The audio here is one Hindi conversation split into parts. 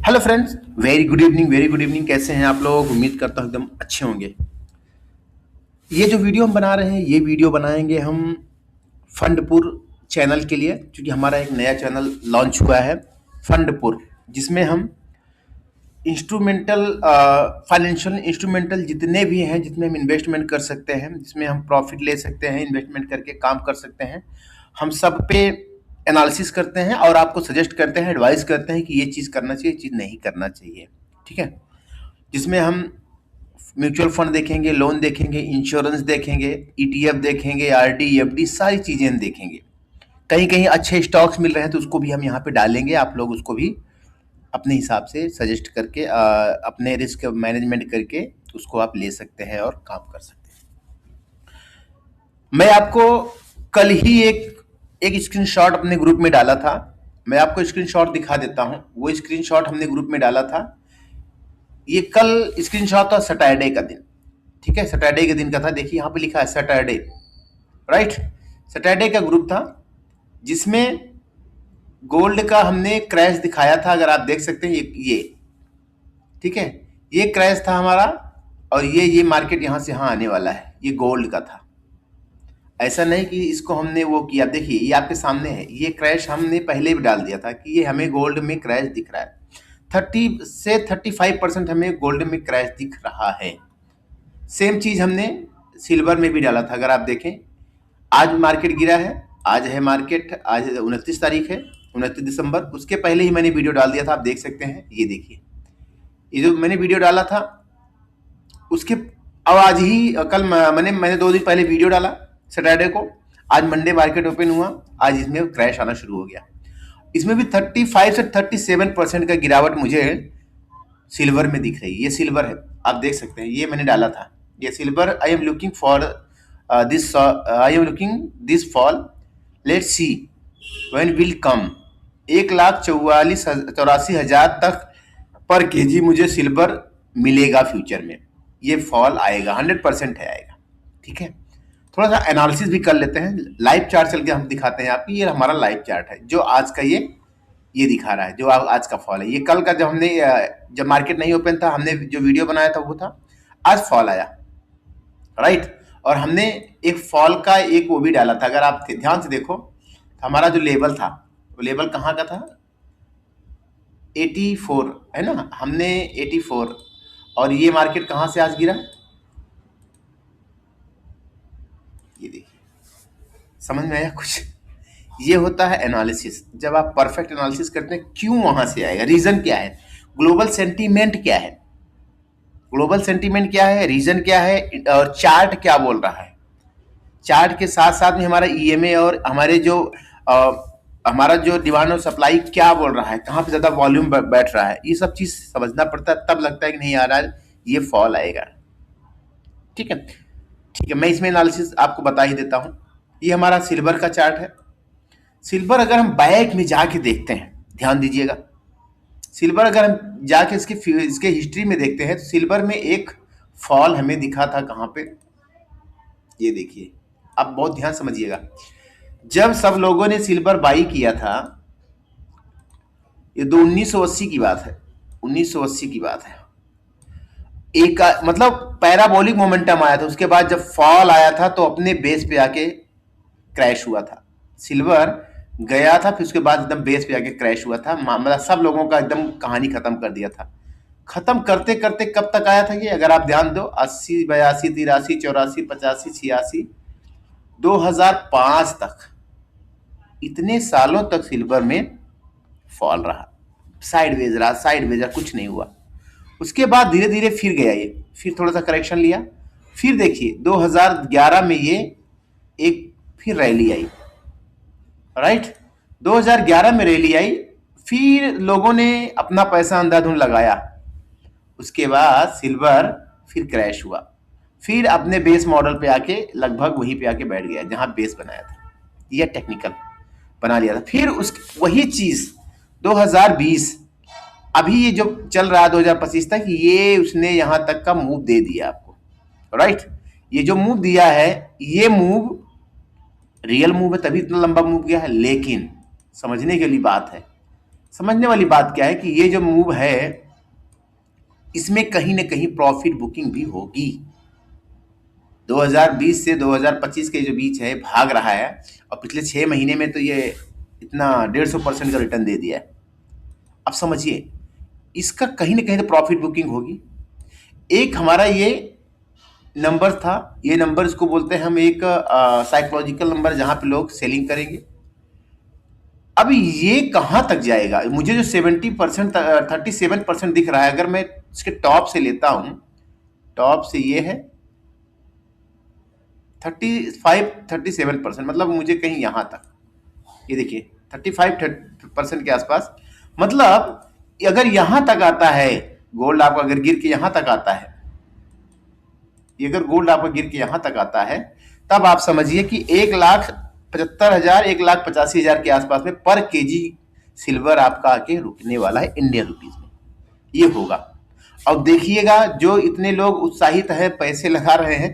Hello friends, very good evening. Very good evening. कैसे हैं आप लोग? उम्मीद करता हूँ एकदम अच्छे होंगे। ये जो वीडियो हम बना रहे हैं, ये वीडियो बनाएंगे हम फंडपुर चैनल के लिए, क्योंकि हमारा एक नया चैनल लॉन्च हुआ है फंडपुर, जिसमें हम इंस्ट्रूमेंटल फाइनेंशियल इंस्ट्रूमेंटल जितने भी हैं, जिसमें हम इन्वेस्टमेंट कर सकते हैं, जिसमें हम प्रॉफिट ले सकते हैं, इन्वेस्टमेंट करके काम कर सकते हैं, हम सब पे एनालिसिस करते हैं और आपको सजेस्ट करते हैं, एडवाइस करते हैं कि ये चीज़ करना चाहिए, ये चीज़ नहीं करना चाहिए। ठीक है। जिसमें हम म्यूचुअल फंड देखेंगे, लोन देखेंगे, इंश्योरेंस देखेंगे, ईटीएफ देखेंगे, आरडी, एफडी, सारी चीज़ें हम देखेंगे। कहीं कहीं अच्छे स्टॉक्स मिल रहे हैं तो उसको भी हम यहाँ पे डालेंगे। आप लोग उसको भी अपने हिसाब से सजेस्ट करके अपने रिस्क मैनेजमेंट करके उसको आप ले सकते हैं और काम कर सकते हैं। मैं आपको कल ही एक स्क्रीनशॉट अपने ग्रुप में डाला था। मैं आपको स्क्रीनशॉट दिखा देता हूं। वो स्क्रीनशॉट हमने ग्रुप में डाला था। ये कल स्क्रीनशॉट था सैटरडे का दिन। ठीक है, सैटरडे के दिन का था। देखिए यहाँ पे लिखा है सैटरडे, राइट। सैटरडे का ग्रुप था जिसमें गोल्ड का हमने क्रैश दिखाया था। अगर आप देख सकते हैं ये ठीक है, ये क्रैश था हमारा, और ये मार्केट यहाँ से यहाँ आने वाला है। ये गोल्ड का था। ऐसा नहीं कि इसको हमने वो किया। देखिए ये आपके सामने है। ये क्रैश हमने पहले भी डाल दिया था कि ये हमें गोल्ड में क्रैश दिख रहा है। 30 से 35% हमें गोल्ड में क्रैश दिख रहा है। सेम चीज हमने सिल्वर में भी डाला था। अगर आप देखें, आज मार्केट गिरा है। आज है मार्केट, आज 29 तारीख है, 29 दिसंबर। उसके पहले ही मैंने वीडियो डाल दिया था, आप देख सकते हैं। ये देखिए, ये जो मैंने वीडियो डाला था उसके अब आज ही कल मैंने 2 दिन पहले वीडियो डाला सैटरडे को। आज मंडे मार्केट ओपन हुआ, आज इसमें क्रैश आना शुरू हो गया। इसमें भी 35 से 37% का गिरावट मुझे सिल्वर में दिख रही है। ये सिल्वर है, आप देख सकते हैं। ये मैंने डाला था, ये silver. I am looking for this fall, let see when will come. 1,44,84,000 तक पर केजी मुझे सिल्वर मिलेगा फ्यूचर में। ये फॉल आएगा, 100% है, आएगा। ठीक है। थोड़ा सा एनालिसिस भी कर लेते हैं। लाइव चार्ट चल के हम दिखाते हैं आपको। ये हमारा लाइव चार्ट है जो आज का ये दिखा रहा है, जो आज का फॉल है। ये कल का जब हमने जब मार्केट नहीं ओपन था, हमने जो वीडियो बनाया था वो था। आज फॉल आया, राइट। और हमने एक फॉल का एक वो भी डाला था। अगर आप ध्यान से देखो, हमारा जो लेवल था, वो लेवल कहाँ का था? 84 है ना। हमने 84, और ये मार्केट कहाँ से आज गिरा? ये देखिए, समझ में आया कुछ? ये होता है एनालिसिस। जब आप परफेक्ट एनालिसिस करते हैं, क्यों वहां से आएगा, रीजन क्या है, ग्लोबल सेंटीमेंट क्या है, ग्लोबल सेंटीमेंट क्या है, रीजन क्या है, और चार्ट क्या बोल रहा है। चार्ट के साथ साथ में हमारा ईएमए और हमारा जो डिमांड और सप्लाई क्या बोल रहा है, कहाँ पे ज्यादा वॉल्यूम बैठ रहा है, ये सब चीज समझना पड़ता है। तब लगता है कि नहीं यार, आज ये फॉल आएगा। ठीक है, ठीक है। मैं इसमें एनालिसिस आपको बता ही देता हूँ। ये हमारा सिल्वर का चार्ट है। सिल्वर अगर हम बैक में जाके देखते हैं, ध्यान दीजिएगा, सिल्वर अगर हम जाके इसके हिस्ट्री में देखते हैं, तो सिल्वर में एक फॉल हमें दिखा था। कहाँ पे? ये देखिए, आप बहुत ध्यान समझिएगा। जब सब लोगों ने सिल्वर बाई किया था, ये 1980 की बात है, 1980 की बात है। एक मतलब पैराबोलिक मोमेंटम आया था। उसके बाद जब फॉल आया था तो अपने बेस पे आके क्रैश हुआ था। सिल्वर गया था, फिर उसके बाद एकदम बेस पे आके क्रैश हुआ था। मतलब सब लोगों का एकदम कहानी खत्म कर दिया था। खत्म करते करते कब तक आया था ये, अगर आप ध्यान दो, 80, 82, 83, 84, 85, 86, 2005 तक, इतने सालों तक सिल्वर में फॉल रहा, साइडवेज रहा, साइडवेज रहा, कुछ नहीं हुआ। उसके बाद धीरे धीरे फिर गया ये, फिर थोड़ा सा करेक्शन लिया। फिर देखिए 2011 में ये एक फिर रैली आई, राइट। 2011 में रैली आई, फिर लोगों ने अपना पैसा अंधाधुंध लगाया। उसके बाद सिल्वर फिर क्रैश हुआ, फिर अपने बेस मॉडल पे आके लगभग वहीं पे आके बैठ गया जहां बेस बनाया था। यह टेक्निकल बना लिया था। फिर उस वही चीज 2020, अभी ये जो चल रहा है 2025 तक, ये उसने यहां तक का मूव दे दिया आपको, राइट। ये जो मूव दिया है, ये मूव रियल मूव है, तभी इतना लंबा मूव गया है। लेकिन समझने के लिए बात है, समझने वाली बात क्या है कि ये जो मूव है इसमें कहीं ना कहीं प्रॉफिट बुकिंग भी होगी। 2020 से 2025 के जो बीच है भाग रहा है, और पिछले 6 महीने में तो ये इतना 150% का रिटर्न दे दिया है। अब समझिए इसका कहीं ना कहीं तो प्रॉफिट बुकिंग होगी। एक हमारा ये नंबर था, ये नंबर इसको बोलते हैं हम एक साइकोलॉजिकल नंबर, जहां पे लोग सेलिंग करेंगे। अब ये कहां तक जाएगा? मुझे जो 70% 37% दिख रहा है, अगर मैं इसके टॉप से लेता हूं, टॉप से ये है 35-37%, मतलब मुझे कहीं यहां तक, ये देखिए 35% के आसपास, मतलब अगर यहां तक आता है गोल्ड आपका, अगर गिर के यहां तक आता है, ये अगर गोल्ड आपका गिर के यहां तक आता है, तब आप समझिए कि 1,75,000 1,85,000 के आसपास में पर केजी सिल्वर आपका आके रुकने वाला है इंडियन रुपीज में। ये होगा। अब देखिएगा जो इतने लोग उत्साहित है, पैसे लगा रहे हैं,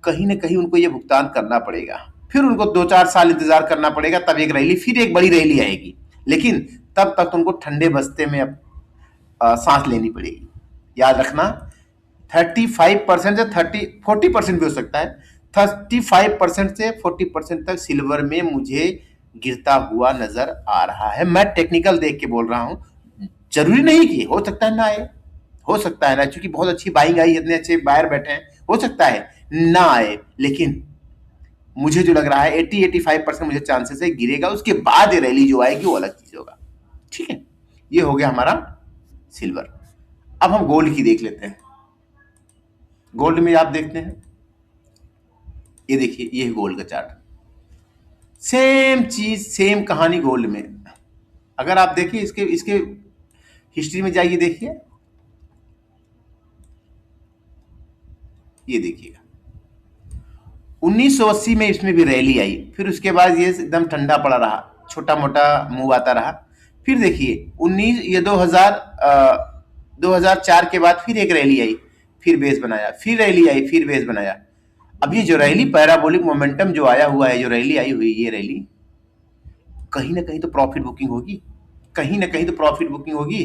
कहीं ना कहीं उनको ये भुगतान करना पड़ेगा। फिर उनको 2-4 साल इंतजार करना पड़ेगा, तब एक रैली, फिर एक बड़ी रैली आएगी। लेकिन तब तक उनको ठंडे बस्ते में अब सांस लेनी पड़ेगी। याद रखना 35% से 40% भी हो सकता है, 35% से 40% तक सिल्वर में मुझे गिरता हुआ नजर आ रहा है। मैं टेक्निकल देख के बोल रहा हूं, जरूरी नहीं कि हो सकता है ना आए, हो सकता है ना, क्योंकि बहुत अच्छी बाइंग आई, इतने अच्छे बायर बैठे हैं, हो सकता है ना आए। लेकिन मुझे जो लग रहा है 80-85% मुझे चांसेस है गिरेगा, उसके बाद ये रैली जो आएगी वो अलग चीज होगा। ठीक है, ये हो गया हमारा सिल्वर। अब हम गोल्ड की देख लेते हैं। गोल्ड में आप देखते हैं, ये देखिए, ये है गोल्ड का चार्ट। सेम चीज, सेम कहानी गोल्ड में। अगर आप देखिए इसके इसके हिस्ट्री में जाइए, देखिए, ये देखिएगा 1980 में इसमें भी रैली आई, फिर उसके बाद ये एकदम ठंडा पड़ा रहा, छोटा मोटा मूव आता रहा। फिर देखिए 2004 के बाद फिर एक रैली आई, फिर बेस बनाया, फिर रैली आई, फिर बेस बनाया। अब ये जो रैली, पैराबोलिक मोमेंटम जो आया हुआ है, जो रैली आई हुई, ये रैली कहीं ना कहीं तो प्रॉफिट बुकिंग होगी, कहीं ना कहीं तो प्रॉफिट बुकिंग होगी।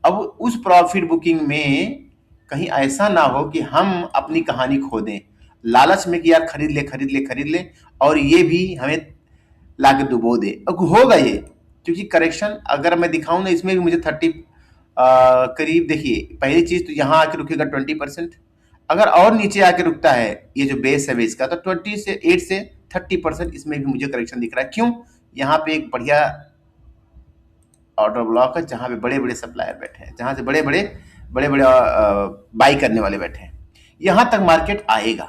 अब उस प्रॉफिट बुकिंग में कहीं ऐसा ना हो कि हम अपनी कहानी खो दें, लालच में कि यार खरीद ले खरीद ले खरीद ले, और ये भी हमें लाके डुबो दे। अब होगा ये, क्योंकि करेक्शन अगर मैं दिखाऊं ना, इसमें भी मुझे 30 करीब, देखिए पहली चीज तो यहाँ आके रुकेगा 20%, अगर और नीचे आके रुकता है, ये जो बेस है बेस का, तो 28 से 30% इसमें भी मुझे करेक्शन दिख रहा है। क्यों? यहाँ पे एक बढ़िया ऑर्डर ब्लॉक है, जहाँ पे बड़े बड़े सप्लायर बैठे हैं, जहाँ से बड़े बड़े बाई करने वाले बैठे हैं। यहाँ तक मार्केट आएगा,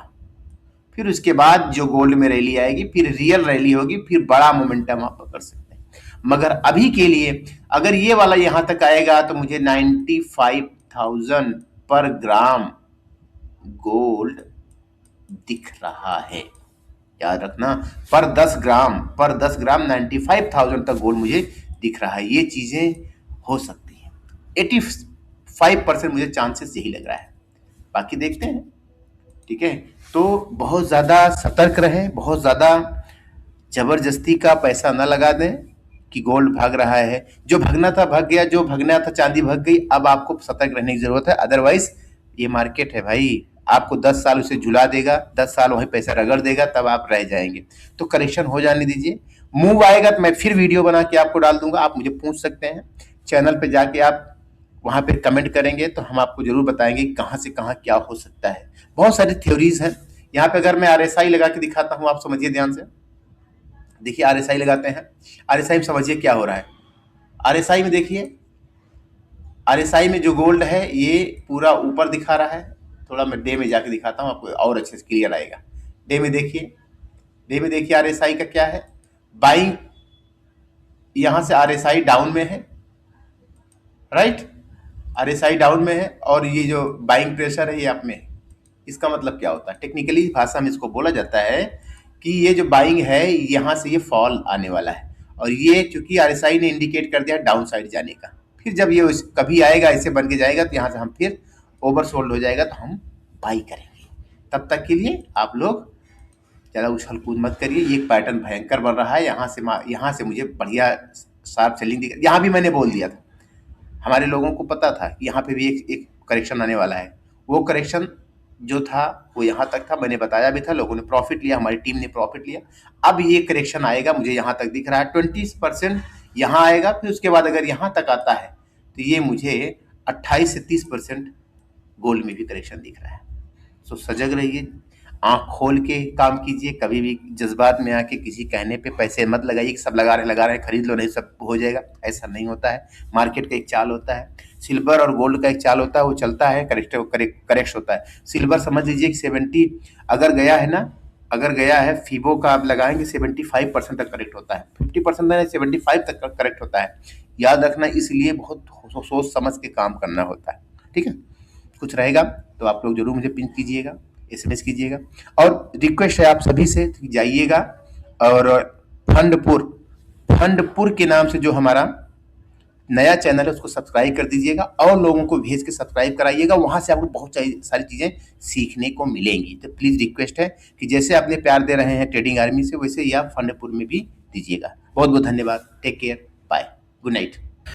फिर उसके बाद जो गोल्ड में रैली आएगी, फिर रियल रैली होगी, फिर बड़ा मोमेंटम आप पकड़ सकते हैं। मगर अभी के लिए अगर ये वाला यहाँ तक आएगा, तो मुझे 95,000 पर ग्राम गोल्ड दिख रहा है। याद रखना, पर 10 ग्राम 95,000 तक गोल्ड मुझे दिख रहा है। ये चीजें हो सकती हैं, 85% मुझे चांसेस यही लग रहा है, बाकी देखते हैं। ठीक है, तो बहुत ज्यादा सतर्क रहें, बहुत ज्यादा जबरदस्ती का पैसा न लगा दें कि गोल्ड भाग रहा है। जो भागना था भाग गया, जो भागना था चांदी भाग गई। अब आपको सतर्क रहने की जरूरत है, अदरवाइज ये मार्केट है भाई, आपको 10 साल उसे झुला देगा, 10 साल वहीं पैसा रगड़ देगा, तब आप रह जाएंगे। तो करेक्शन हो जाने दीजिए, मूव आएगा तो मैं फिर वीडियो बना के आपको डाल दूंगा। आप मुझे पूछ सकते हैं, चैनल पे जाके आप वहां पे कमेंट करेंगे तो हम आपको जरूर बताएंगे कि कहाँ से कहाँ क्या हो सकता है। बहुत सारी थ्योरीज हैं। यहाँ पे अगर मैं RSI लगा के दिखाता हूँ, आप समझिए ध्यान से, देखिए RSI लगाते हैं, RSI में समझिए क्या हो रहा है। RSI में देखिए, RSI में जो गोल्ड है ये पूरा ऊपर दिखा रहा है। थोड़ा मैं डे में जाके दिखाता हूँ, आपको और अच्छे से क्लियर आएगा। डे में देखिए, डे में देखिए RSI का क्या है। बाइंग, यहाँ से RSI डाउन में है, राइट, RSI डाउन में है, और ये जो बाइंग प्रेशर है ये अप में है। इसका मतलब क्या होता है? टेक्निकली भाषा में इसको बोला जाता है कि ये जो बाइंग है, यहाँ से ये फॉल आने वाला है, और ये चूंकि RSI ने इंडिकेट कर दिया डाउन साइड जाने का। फिर जब ये कभी आएगा, ऐसे बन के जाएगा, तो यहाँ से हम फिर ओवरसोल्ड हो जाएगा, तो हम बाई करेंगे। तब तक के लिए आप लोग ज़्यादा उछल कूद मत करिए। ये पैटर्न भयंकर बन रहा है, यहाँ से मुझे बढ़िया शार्प सेलिंग दिख, यहाँ भी मैंने बोल दिया था, हमारे लोगों को पता था कि यहाँ पे भी एक करेक्शन आने वाला है। वो करेक्शन जो था वो यहाँ तक था, मैंने बताया भी था, लोगों ने प्रॉफिट लिया, हमारी टीम ने प्रॉफिट लिया। अब ये करेक्शन आएगा, मुझे यहाँ तक दिख रहा है 20% यहाँ आएगा, फिर उसके बाद अगर यहाँ तक आता है तो ये मुझे 28 से 30% गोल्ड में भी करेक्शन दिख रहा है। सो सजग रहिए, आंख खोल के काम कीजिए, कभी भी जज्बात में आके किसी कहने पे पैसे मत लगाइए कि सब लगा रहे खरीद लो, नहीं सब हो जाएगा, ऐसा नहीं होता है। मार्केट का एक चाल होता है, सिल्वर और गोल्ड का एक चाल होता है, वो चलता है, करेक्ट होता है। सिल्वर समझ लीजिए कि 70 अगर गया है ना, अगर गया है फीबो का आप लगाएंगे 75% तक करेक्ट होता है, 50% नहीं 75 तक करेक्ट होता है। याद रखना, इसलिए बहुत सोच समझ के काम करना होता है, ठीक है। कुछ रहेगा तो आप लोग जरूर मुझे पिन कीजिएगा, एसएमएस कीजिएगा। और रिक्वेस्ट है आप सभी से, जाइएगा और फंडपुर के नाम से जो हमारा नया चैनल है उसको सब्सक्राइब कर दीजिएगा और लोगों को भेज के सब्सक्राइब कराइएगा, वहां से आपको बहुत सारी चीजें सीखने को मिलेंगी। तो प्लीज रिक्वेस्ट है कि जैसे आपने प्यार दे रहे हैं ट्रेडिंग आर्मी से, वैसे ही आप फंडपुर में भी दीजिएगा। बहुत बहुत धन्यवाद, take care, bye, good night.